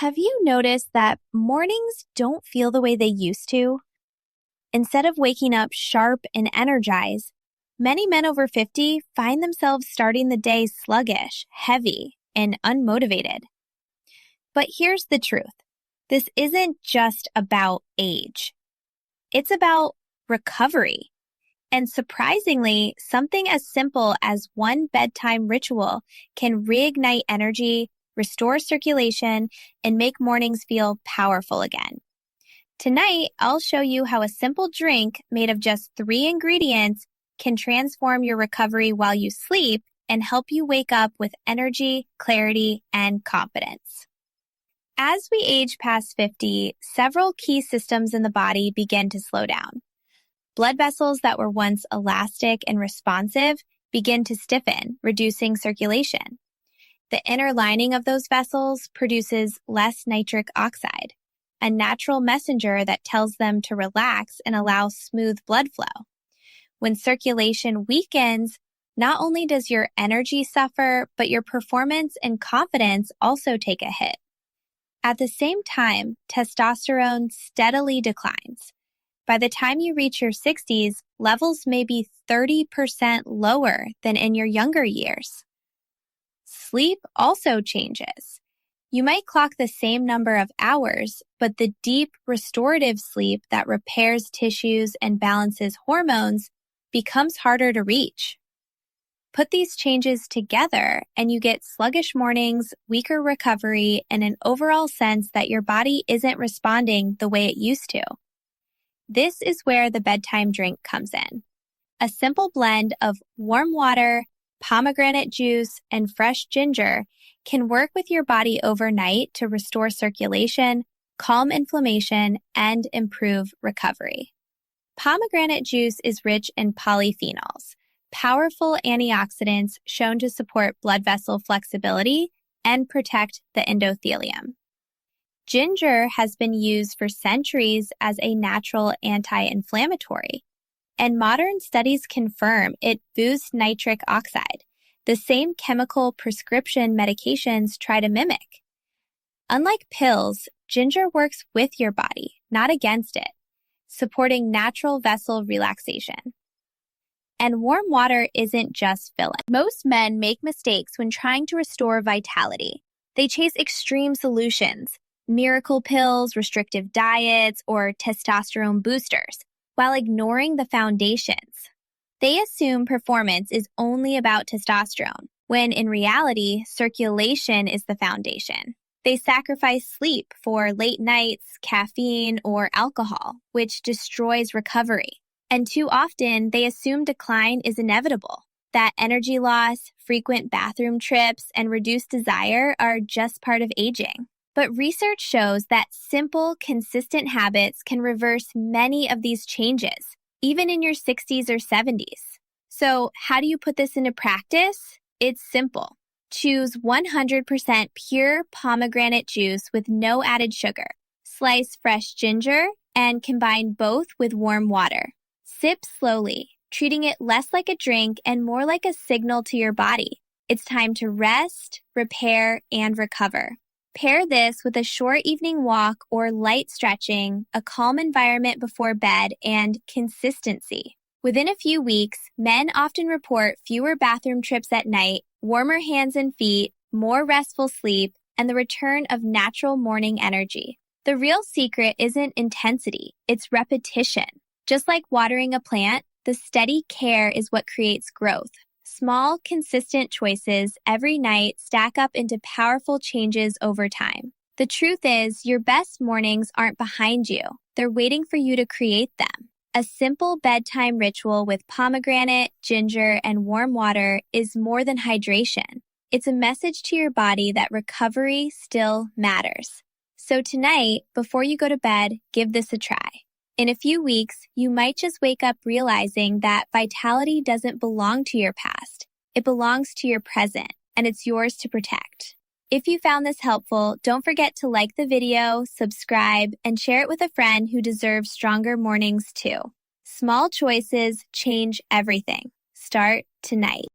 Have you noticed that mornings don't feel the way they used to? Instead of waking up sharp and energized, many men over 50 find themselves starting the day sluggish, heavy, and unmotivated. But here's the truth. This isn't just about age. It's about recovery. And surprisingly, something as simple as one bedtime ritual can reignite energy, restore circulation, and make mornings feel powerful again. Tonight, I'll show you how a simple drink made of just 3 ingredients can transform your recovery while you sleep and help you wake up with energy, clarity, and confidence. As we age past 50, several key systems in the body begin to slow down. Blood vessels that were once elastic and responsive begin to stiffen, reducing circulation. The inner lining of those vessels produces less nitric oxide, a natural messenger that tells them to relax and allow smooth blood flow. When circulation weakens, not only does your energy suffer, but your performance and confidence also take a hit. At the same time, testosterone steadily declines. By the time you reach your 60s, levels may be 30% lower than in your younger years. Sleep also changes. You might clock the same number of hours, but the deep restorative sleep that repairs tissues and balances hormones becomes harder to reach. Put these changes together and you get sluggish mornings, weaker recovery, and an overall sense that your body isn't responding the way it used to. This is where the bedtime drink comes in. A simple blend of warm water, pomegranate juice, and fresh ginger can work with your body overnight to restore circulation, calm inflammation, and improve recovery. Pomegranate juice is rich in polyphenols, powerful antioxidants shown to support blood vessel flexibility and protect the endothelium. Ginger has been used for centuries as a natural anti-inflammatory, and modern studies confirm it boosts nitric oxide, the same chemical prescription medications try to mimic. Unlike pills, ginger works with your body, not against it, supporting natural vessel relaxation. And warm water isn't just filling. Most men make mistakes when trying to restore vitality. They chase extreme solutions, miracle pills, restrictive diets, or testosterone boosters, while ignoring the foundations. They assume performance is only about testosterone, when in reality, circulation is the foundation. They sacrifice sleep for late nights, caffeine, or alcohol, which destroys recovery. And too often, they assume decline is inevitable, that energy loss, frequent bathroom trips, and reduced desire are just part of aging. But research shows that simple, consistent habits can reverse many of these changes, even in your 60s or 70s. So how do you put this into practice? It's simple. Choose 100% pure pomegranate juice with no added sugar. Slice fresh ginger and combine both with warm water. Sip slowly, treating it less like a drink and more like a signal to your body. It's time to rest, repair, and recover. Pair this with a short evening walk or light stretching, a calm environment before bed, and consistency. Within a few weeks, men often report fewer bathroom trips at night, warmer hands and feet, more restful sleep, and the return of natural morning energy. The real secret isn't intensity, it's repetition. Just like watering a plant, the steady care is what creates growth. Small, consistent choices every night stack up into powerful changes over time. The truth is, your best mornings aren't behind you. They're waiting for you to create them. A simple bedtime ritual with pomegranate, ginger, and warm water is more than hydration. It's a message to your body that recovery still matters. So tonight, before you go to bed, give this a try. In a few weeks, you might just wake up realizing that vitality doesn't belong to your past. It belongs to your present, and it's yours to protect. If you found this helpful, don't forget to like the video, subscribe, and share it with a friend who deserves stronger mornings too. Small choices change everything. Start tonight.